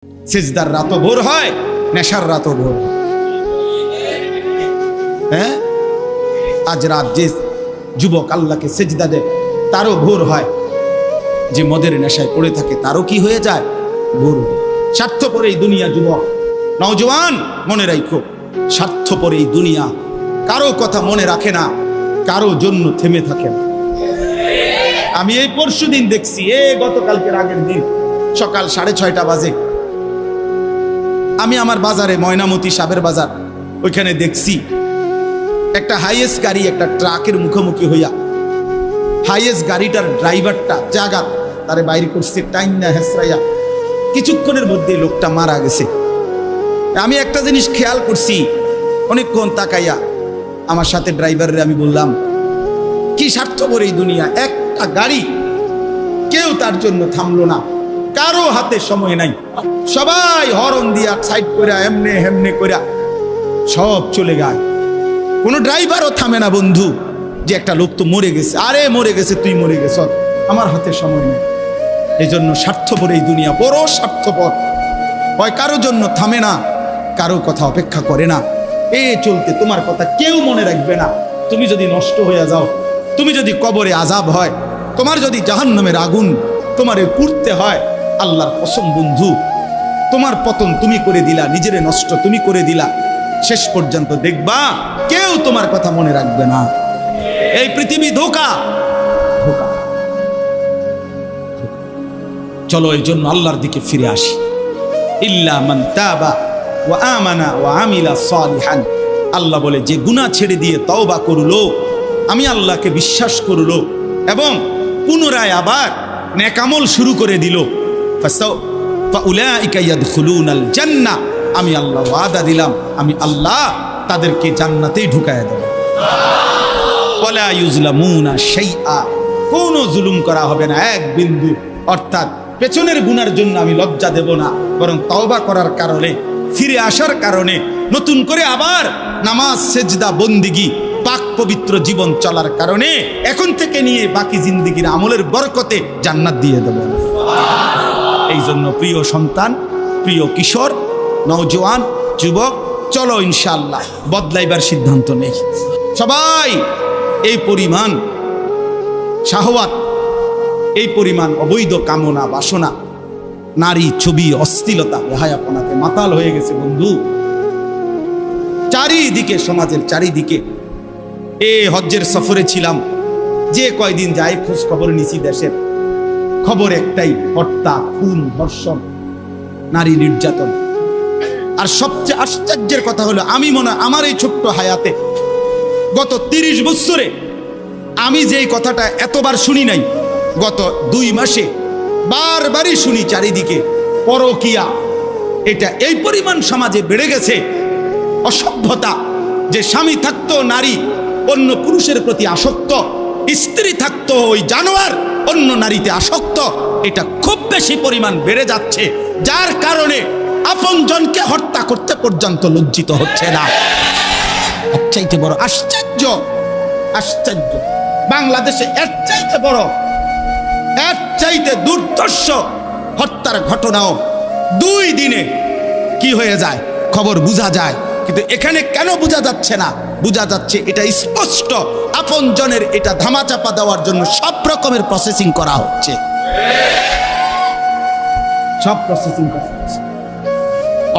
সিজদার রাতও ভোর হয়, নেশার রাতও ভোর হয়। হ্যাঁ, আজ রাত যে যুবক আল্লাহকে সিজদা দেয় তারও ভোর হয়, যে মদের নেশায় পড়ে থাকে তারও কি হয়ে যায়, ভোর হয়। স্বার্থপর এই দুনিয়া যুবক, নওজওয়ান মনে রাখো, স্বার্থপর এই দুনিয়া কারো কথা মনে রাখে না, কারো জন্য থেমে থাকে না। আমি এই পরশুদিন দেখছি, গতকালকের আগের দিন সকাল 6:30 বাজে আমি আমার বাজারে, ময়নামতি সাবের বাজার, ওইখানে দেখছি একটা হাইয়েস্ট গাড়ি একটা ট্রাকের মুখোমুখি হইয়া, হাইয়েস্ট গাড়িটার ড্রাইভারটা জায়গা তারে বাইরে করছে টাইম না হেসরাইয়া, কিছুক্ষণের মধ্যে লোকটা মারা গেছে। আমি একটা জিনিস খেয়াল করছি, অনেকক্ষণ তাকাইয়া আমার সাথে ড্রাইভারের আমি বললাম, কি স্বার্থপর এই দুনিয়া, একটা গাড়ি কেউ তার জন্য থামলো না, কারো হাতে সময় নাই, সবাই হরন দিয়া সাইড করে এমনে হেমনে করে সব চলে যায়, কোনো ড্রাইভারও থামে না বন্ধু, যে একটা লোক তো মরে গেছে, আরে মরে গেছে, তুই মরে গেছ, আমার হাতে সময় নেই। এই জন্য স্বার্থপর এই দুনিয়া, বড় স্বার্থপর, হয় কারো জন্য থামে না, কারো কথা অপেক্ষা করে না। চলতে তোমার কথা কেউ মনে রাখবে না। তুমি যদি নষ্ট হয়ে যাও, তুমি যদি কবরে আযাব হয়, তোমার যদি জাহান্নামের আগুন তোমারে পুড়তে হয়, আল্লাহর কসম বন্ধু, তোমার পতন তুমি করে দিলা, নিজেরে নষ্ট তুমি করে দিলা, শেষ পর্যন্ত দেখবা কেউ তোমার কথা মনে রাখবে না। এই পৃথিবী ধোঁকা, ধোঁকা। চলো এই জন্য আল্লাহর দিকে ফিরে আসি। ইল্লা মান তাবা ওয়া আমানা ওয়া আমিলা সালিহান, আল্লাহ বলে যে গুনাহ ছেড়ে দিয়ে তওবা করলো, আমি আল্লাহকে বিশ্বাস করলো এবং পুনরায় আবার নেক আমল শুরু করে দিল, ফাউলাইকা ইয়াদখুলুনাল জান্নাহ, আমি আল্লাহ ওয়াদা দিলাম, আমি আল্লাহ তাদেরকে জান্নাতেই ঢুকায়া দেব। ওয়ালা ইউজলামুনা শাইআ, কোনো জুলুম করা হবে না এক বিন্দু। অর্থাৎ পেছনের গুনার জন্য আমি লজ্জা দেব না, বরং তওবা করার কারণে, ফিরে আসার কারণে, নতুন করে আবার নামাজ সেজদা বন্দিগি পাক পবিত্র জীবন চলার কারণে এখন থেকে নিয়ে বাকি জিন্দেগির আমলের বরকতে জান্নাত দিয়ে দেব। এই জন্য প্রিয় সন্তান, প্রিয় কিশোর, নওজওয়ান, যুবক, চলো ইনশাআল্লাহ বদলাইবার সিদ্ধান্ত নেই। সবাই এই পরিমাণ শাহওয়াত, এই পরিমাণ অবৈধ কামনা বাসনা, নারী ছবি, অশ্লীলতা, বেহায়াপনাতে মাতাল হয়ে গেছে বন্ধু চারিদিকে, সমাজের চারিদিকে। হজ্জের সফরে ছিলাম, যে কয়দিন যায় খোঁজ খবর নিছি, দেশের খবর একটাই, হত্যা, খুন, ধর্ষণ, নারী নির্যাতন। আর সবচেয়ে আশ্চর্যের কথা হলো, আমি মনে হয় আমার এই ছোট্ট হায়াতে গত 30 বছরে আমি যেই কথাটা এতবার শুনি নাই, গত 2 মাসে বারবারই শুনি চারিদিকে পরকিয়া। এটা এই পরিমাণ সমাজে বেড়ে গেছে, অসভ্যতা, যে স্বামী থাকতো নারী অন্য পুরুষের প্রতি আসক্ত, স্ত্রী থাকতো ওই জানোয়ার অন্য নারীতে আসক্ত, এটা খুব বেশি পরিমাণ বেড়ে যাচ্ছে, যার কারণে আপনজনকে হত্যা করতে পর্যন্ত লজ্জিত হচ্ছে না। এর চাইতে বড় আশ্চর্য, আশ্চর্য বাংলাদেশে এর চাইতে বড়, এর চাইতে দুর্ধর্ষ হত্যার ঘটনাও 2 দিনে কি হয়ে যায় খবর বোঝা যায়। কিন্তু এখানে কেন বোঝা যাচ্ছে না? বোঝা যাচ্ছে এটা স্পষ্ট, আপনজনের এটা ধামাচাপা দেওয়ার জন্য সব রকমের প্রসেসিং করা হচ্ছে, সব প্রসেসিং করা হচ্ছে।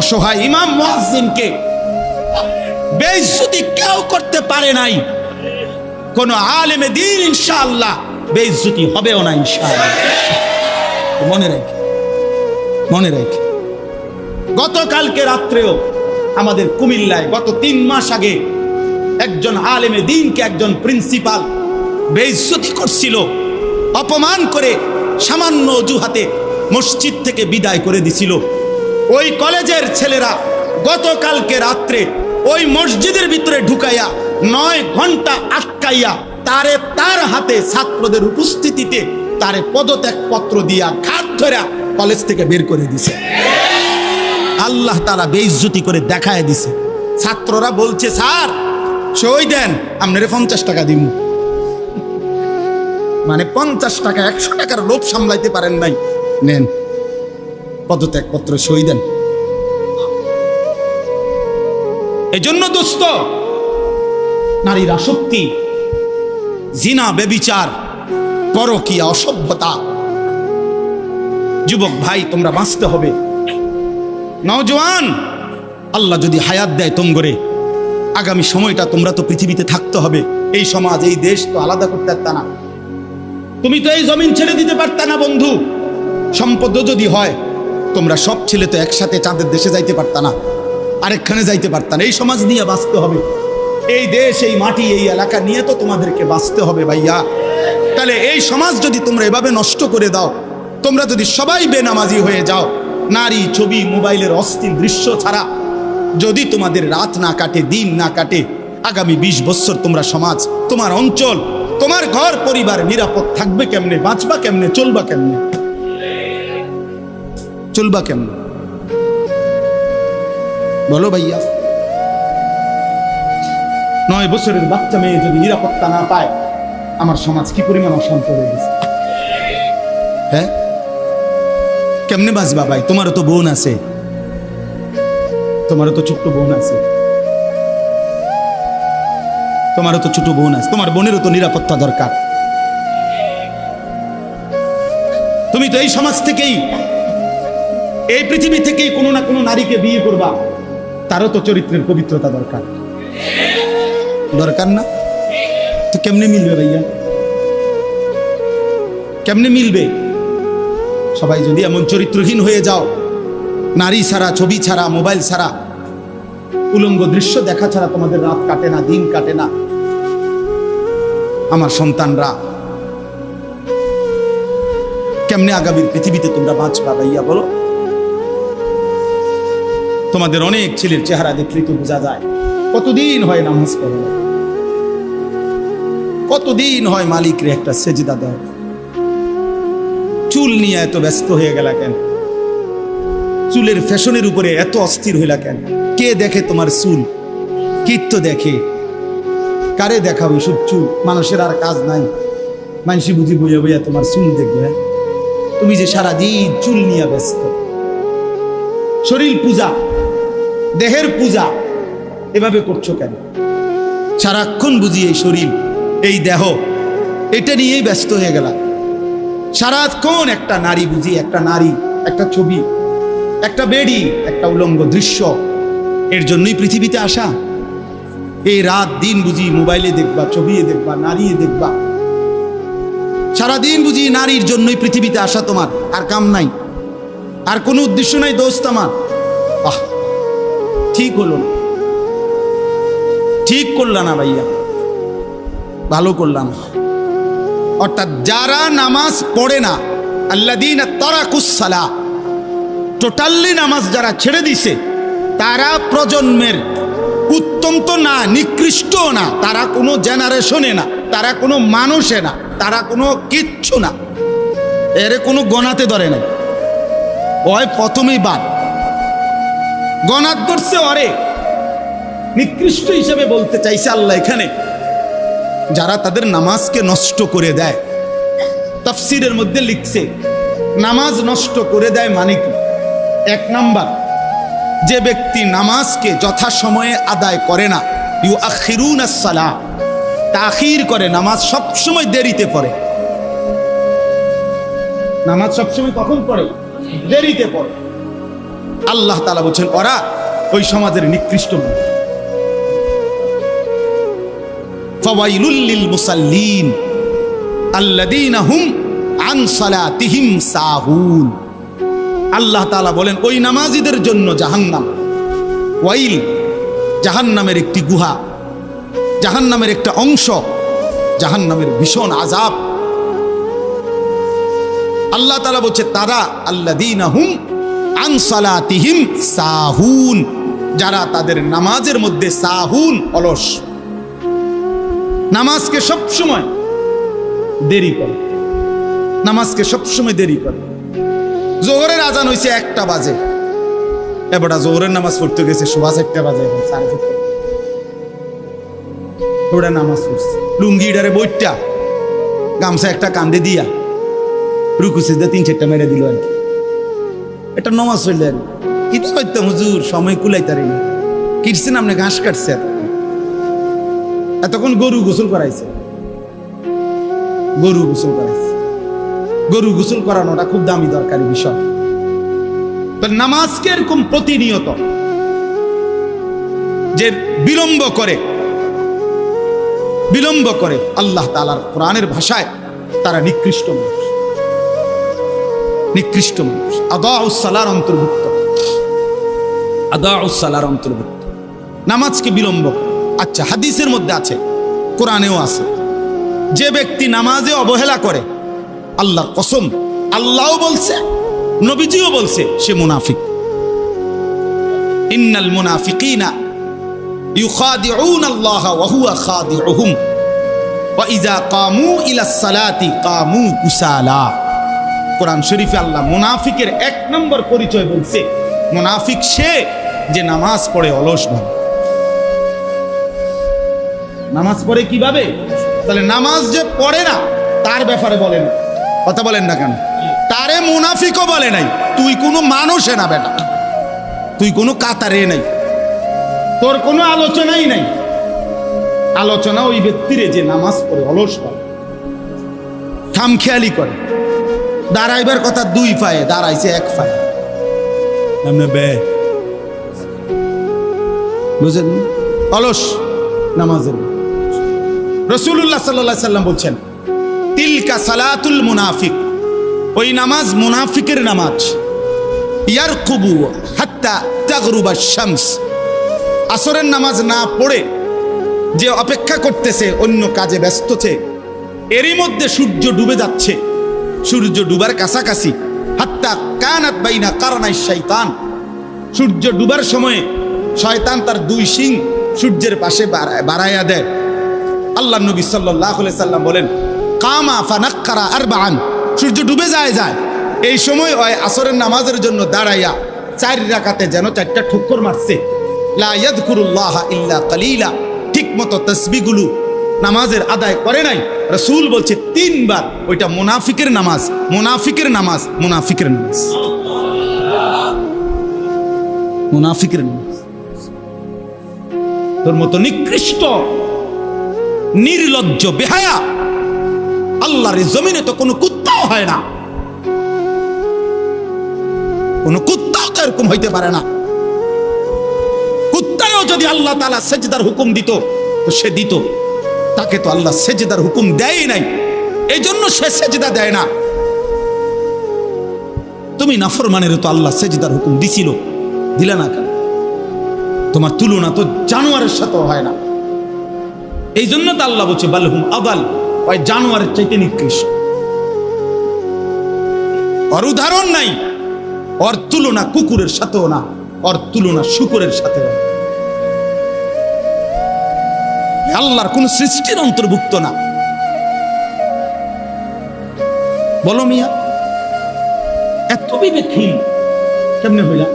অসহায় ইমাম মুয়াজ্জিনকে বেইজ্জতি কেউ করতে পারে নাই, কোন আলেমে দ্বীন ইনশাআল্লাহ বেইজ্জতি হবেও না ইনশাআল্লাহ। মনে রেখে, মনে রেখে, গতকালকে রাত্রেও আমাদের কুমিল্লায় গত 3 মাস আগে একজন আলেমে দ্বীনকে একজন প্রিন্সিপাল বেইজ্জতি করছিল, অপমান করে সামান্য অজুহাতে মসজিদ থেকে বিদায় করে দিছিল। ওই কলেজের ছেলেরা গতকালকে রাত্রে ওই মসজিদের ভিতরে ঢুকাইয়া 9 ঘন্টা আটকাইয়া তারে, তার হাতে ছাত্রদের উপস্থিতিতে তারে পদত্যাগ পত্র দিয়া ঘাট ধরে কলেজ থেকে বের করে দিছে। আল্লাহ তাআলা বেইজ্জতি করে দেখায় দিছে। ছাত্ররা বলছে, স্যার সই দেন, আপনারে 50 টাকা দিব। মানে 50 টাকা, 100 টাকার লোভ সামলাইতে পারেন নাই, নেন। পদত্যাগপত্র সই দেন। এই জন্য দোস্ত, নারীর আসক্তি, জিনা, বেবিচার, পরকীয়া, অসভ্যতা, যুবক ভাই তোমরা বাঁচতে হবে। নওজোয়ান, আল্লাহ যদি হায়াত দেয় তোমরে, আগামী সময়টা তোমরা তো পৃথিবীতে থাকতে হবে। এই সমাজ, এই দেশ তো আলাদা করতে পারতা না, তুমি তো এই জমিন ছেড়ে দিতে পারতা না বন্ধু। সম্পদ যদি হয়, তোমরা সব ছেলে তো একসাথে চাঁদের দেশে যাইতে পারতা না, আরেকখানে যাইতে পারতা না। এই সমাজ নিয়ে বাঁচতে হবে, এই দেশ, এই মাটি, এই এলাকা নিয়ে তো তোমাদেরকে বাঁচতে হবে ভাইয়া। তাহলে এই সমাজ যদি তোমরা এভাবে নষ্ট করে দাও, তোমরা যদি সবাই বেনামাজি হয়ে যাও, নারী, ছবি, মোবাইলের অস্থির দৃশ্য ছাড়া যদি তোমাদের রাত না কাটে, দিন না কাটে, আগামী 20 বছর তোমরা সমাজ, তোমার অঞ্চল, তোমার ঘর পরিবার নিরাপদ থাকবে কেমনে? বাঁচবা কেমনে? চলবা কেমনে? চলবা কেমনে বলো ভাইয়া? 9 বছরের বাচ্চা মেয়ে যদি নিরাপত্তা না পায়, আমার সমাজ কি পরিমাণ অশান্ত হয়ে গেছে। হ্যাঁ, কেমনে বাঁচবা ভাই? তোমারও তো বোন আছে, তোমারও তো ছোট্ট বোন আছে, তোমারও তো ছোট বোন আছে, তোমার বোনেরও তো নিরাপত্তা দরকার। তুমি তো এই সমাজ থেকেই, এই পৃথিবী থেকেই কোনো না কোনো নারীকে বিয়ে করবা, তারও তো চরিত্রের পবিত্রতা দরকার, দরকার না? তো কেমনে মিলবে ভাইয়া? কেমনে মিলবে? সবাই যদি এমন চরিত্রহীন হয়ে যাও, নারী ছাড়া, ছবি ছাড়া, মোবাইল ছাড়া, উলঙ্গ দৃশ্য দেখা ছাড়া তোমাদের রাত কাটে না, দিন কাটে না, আমার সন্তানরা কেমনে আগামীর পৃথিবীতে তোমরা বাঁচবা ভাইয়া বলো? তোমাদের অনেক ছেলের চেহারা দেখলেই তো বোঝা যায় কতদিন হয় নামাজ পড়ে, কতদিন হয় মালিকরে একটা সেজদা দেয়। চুল নিয়ে এত ব্যস্ত হয়ে গেলা কেন? চুলের ফ্যাশনের উপরে এত অস্থির হইলা কেন? কে দেখে তোমার চুল? কীর্ত দেখে? কারে দেখাবো এসব চুল? মানুষের আর কাজ নাই, মানুষই বুঝি বইয়া বইয়া তোমার চুল দেখবে। তুমি যে সারাদিন চুল নিয়ে ব্যস্ত, শরীর পূজা, দেহের পূজা এভাবে করছো কেন? সারাক্ষণ বুঝি এই শরীর, এই দেহ, এটা নিয়েই ব্যস্ত হয়ে গেলা। সারাক্ষণ একটা নারী বুঝি, একটা নারী, একটা ছবি, একটা বেডি, একটা উলঙ্গ দৃশ্য, এর জন্যই পৃথিবীতে আসা। এই রাত দিন বুঝি মোবাইলে দেখবা, ছবি দেখবা, নারী দেখবা, সারাদিন বুঝি নারীর জন্যই পৃথিবীতে আসা। তোমার আর কাম নাই, আর কোনো উদ্দেশ্য নাই দোস্ত আমার। ঠিক হলো না, ঠিক করলা না ভাইয়া, ভালো করলাম। অর্থাৎ যারা নামাজ পড়ে না, আল্লাযীনা তারাকুস সালাহ, টোটালি নামাজ যারা ছেড়ে দিছে, তারা প্রজন্মের উত্তম তো না, নিকৃষ্ট না, তারা কোনো জেনারেশনে না, তারা কোনো মানুষে না, তারা কোনো কিচ্ছু না, এর কোনো গণাতে ধরে না। ওই প্রথমেই বাদ গণাত করছে, অরে নিকৃষ্ট হিসেবে বলতে চাইছে আল্লাহ এখানে যারা তাদের নামাজকে নষ্ট করে দেয়। তাফসীরের মধ্যে লিখছে নামাজ নষ্ট করে দেয় মানে কি? 1 নাম্বার, যে ব্যক্তি নামাজকে যথাসময়ে আদায় করে না, ইউআখিরুনাস সালাহ, তাখির করে, নামাজ সবসময় দেরিতে পড়ে। নামাজ সবসময় কখন পড়ে? দেরিতে পড়ে। আল্লাহ তাআলা বলছেন ওরা ওই সমাজের নিকৃষ্ট মানুষ। ফাওয়াইলুল লিল মুসাল্লিন আল্লাযীনা হুম আন সালাতিহিম সাহুন। আল্লাহ তাআলা বলেন ওই নামাজীদের জন্য জাহান্নাম। ওয়াইল, জাহান্নামের একটি গুহা, জাহান্নামের একটা অংশ, জাহান্নামের ভীষণ আযাব। আল্লাহ তাআলা বলছে তারা আল্লাযীনা হুম আন সালাতিহিম সাহুন, যারা তাদের নামাজের মধ্যে সাহুন, অলস, নামাজকে সবসময় দেরি করে, নামাজকে সবসময় দেরি করে। জোহরের আজান হইছে 1টা বাজে, এবারে জোহরের নামাজ পড়তে গেছে 1:15 বাজে, 4:30 ওরা নামাজ পড়ছে লুঙ্গিটারে বইটা, গামছা একটা কান্দে দিয়া, রুকু সিজদা 3-4টা মেরে দিল আর কি। এটা নমাজ হইলেন কি তো করতাম হুজুর, সময় কুলাইতারি না। কিটছেন আপনি, ঘাস কাটছে, এতক্ষণ গরু গোসল করাইছে, গরু গোসল করাইছে। গরু গোসল করানোটা খুব দামি দরকারি বিষয়। নামাজকে এরকম প্রতিনিয়ত যে বিলম্ব করে আল্লাহ তাআলার কোরআনের ভাষায় তারা নিকৃষ্ট মানুষ, নিকৃষ্ট মানুষ। আদাউস সালার অন্তর্ভুক্ত, আদাউস সালার অন্তর্ভুক্ত নামাজকে বিলম্ব। আচ্ছা, হাদিসের মধ্যে আছে, কোরআনেও আছে, যে ব্যক্তি নামাজে অবহেলা করে, আল্লাহর কসম, আল্লাহও বলছে, নবীজিও বলছে, সে মুনাফিক। ইন্নাল মুনাফিকিনা ইউখাদিউনা আল্লাহ ওয়া হুয়া খাদিউহুম ওয়া ইযা কামু ইলাস সালাতি কামু কুসালা। কোরআন শরীফে আল্লাহ মুনাফিকের এক নম্বর পরিচয় বলছে, মুনাফিক সে যে নামাজ পড়ে অলসভাবে। নামাজ পড়ে কিভাবে? তাহলে নামাজ যে পড়ে না তার ব্যাপারে বলেন, কথা বলেন না কেন? তারে মুনাফিকও বলে নাই। তুই কোনো মানুষে না বেটা, তুই কোনো কাতারে নাই, তোর কোনো আলোচনাই নাই। আলোচনা ওই ব্যক্তিরে যে নামাজ পড়ে অলসভাবে, খামখেয়ালি করে। দাঁড়াইবার কথা দুই পায়ে, দাঁড়াইছে এক পায়ে, বুঝেন? অলস নামাজের। রাসূলুল্লাহ সাল্লাল্লাহু আলাইহি সাল্লাম বলছেন, তিলকা সালাতুল মুনাফিক, ওই নামাজ মুনাফিকের নামাজ। ইয়ারকুবু হাত্তা তাগরুবা শামস, আসরের নামাজ না পড়ে যে অপেক্ষা করতেছে, অন্য কাজে ব্যস্তছে, এরই মধ্যে সূর্য ডুবে যাচ্ছে, সূর্য ডুবার কাছাকাছি। হাত্তা কানাত বাইনা কারনাই শাইতান, সূর্য ডুবার সময়ে শয়তান তার দুই শিং সূর্যের পাশে বাড়াইয়া দেয়। আল্লাহ নবী সাল্লাল্লাহু আলাইহি সাল্লাম বলেন, কামা ফানাক্কারা আরবাআন, সূর্য ডুবে যায়, এই সময় ওই আসরের নামাজের জন্য দাঁড়াইয়া 4 রাকাতে যেন 4টা ঠুক্কর মারছে। লা ইয়াযকুরুল্লাহ ইল্লা কালিলা, ঠিক মতো তাসবিহগুলো নামাজের আদায় করে নাই। রাসূল বলছে 3 বার, ওইটা মুনাফিকের নামাজ, মুনাফিকের নামাজ, মুনাফিকের নামাজ, মুনাফিকের নামাজ। তোর মতো নিকৃষ্ট, নির্লজ্জ, বেহায়া আল্লাহর জমিনে তো কোনো কুত্তাও হয় না, কোনো কুত্তাও তো এরকম হইতে পারে না। কুত্তাও যদি আল্লাহ তাআলা সেজদার হুকুম দিত তো সে দিত, তাকে তো আল্লাহ সেজদার হুকুম দেয় নাই, এই জন্য সে সেজদা দেয় না। তুমি নাফরমানের তো আল্লাহ সেজদার হুকুম দিছিল, দিলা না কেন? তোমার তুলনা তো জানোয়ারের সাথেও হয় না। এই জন্য তো আল্লাহ বলছে বালহুম আদাল, ওই জানোয়ারের চাইতে নিকৃষ্ট। ওর উদাহরণ নাই, ওর তুলনা কুকুরের সাথেও না, ওর তুলনা শুকরের সাথেও না। আল্লাহর কোন সৃষ্টির অন্তর্ভুক্ত না। বলো মিয়া, এত বিবেকহীন কেমনে হইলা?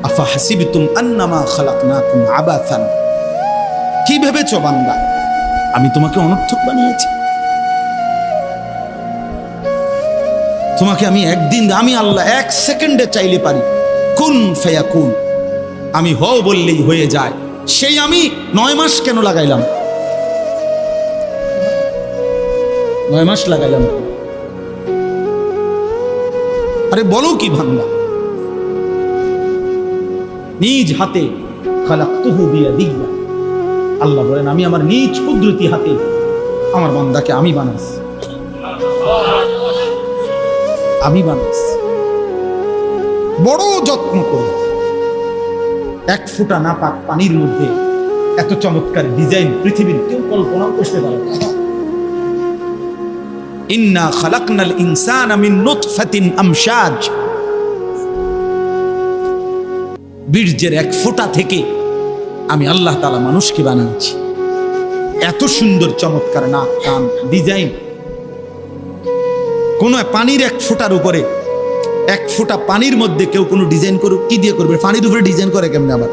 আফা হাসিবতুম আন্নামা খালাকনাকুম আবাসান, কি ভেবেছো বান্দা আমি তোমাকে অনর্থক বানিয়েছি? তোমাকে আমি একদিন, আমি আল্লাহ 1 সেকেন্ডে চাইলে পারি, কুন ফায়াকুন, আমি হও বললেই হয়ে যায়। সেই আমি 9 মাস কেন লাগাইলাম? 9 মাস লাগাইলাম। আরে বলো কি বান্দা, নিজ হাতে খালাকতুহু বিয়াদিয়া, আল্লাহ বলেন আমি আমার নিজ কুদরতি হাতে আমার বান্দাকে আমি বানাইছি, আমি বানাইছি। বড় যত্ন করে 1 ফোঁটা নাপাক পানির মধ্যে এত চমৎকার ডিজাইন পৃথিবীর কেউ কল্পনাও করতে পারে না। ইন্না খালাকনাল ইনসানা মিন নুতফাতিন আমশাজ, বীর্যের 1 ফোঁটা থেকে আমি আল্লাহ তাআলা মানুষকে বানিয়েছি। এত সুন্দর চমৎকার নাক, কান, ডিজাইন। কোন পানির 1 ফোঁটার উপরে, 1 ফোঁটা পানির মধ্যে কেউ কোনো ডিজাইন করুক, কি দিয়ে করবে? পানির উপরে ডিজাইন করে কেমনে? আবার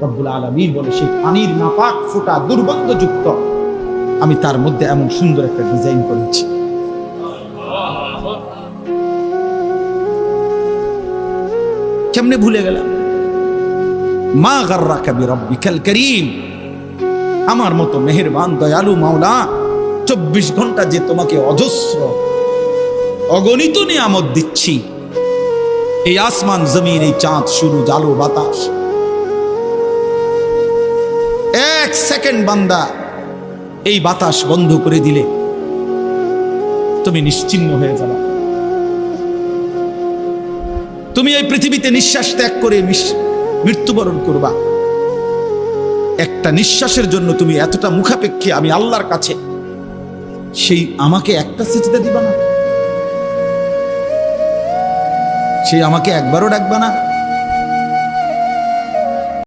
রব্বুল আলামিন বলে সেই পানির নাপাক ফোঁটা দুর্গন্ধযুক্ত, আমি তার মধ্যে এমন সুন্দর একটা ডিজাইন করেছি। কেমনে ভুলে গেলাম? মা গাররাকা বিরাব্বিকাল কারীম, আমার মতো মেহেরবান দয়ালু মাওলা 24 ঘন্টা যে তোমাকে অজস্র অগণিত নিয়ামত দিচ্ছি, এই আসমান জমিন, এই চাঁদ সূরজ আলো বাতাস, 1 সেকেন্ড বান্দা এই বাতাস বন্ধ করে দিলে তুমি নিশ্চিহ্ন হয়ে যাবে। তুমি এই পৃথিবীতে নিঃশ্বাস ত্যাগ করে মৃত্যুবরণ করবা। একটা নিঃশ্বাসের জন্য তুমি এতটা মুখাপেক্ষী আমি আল্লাহর কাছে, সেই আমাকে একটা সিজদা দিবা না? সেই আমাকে একবারও ডাকবা না?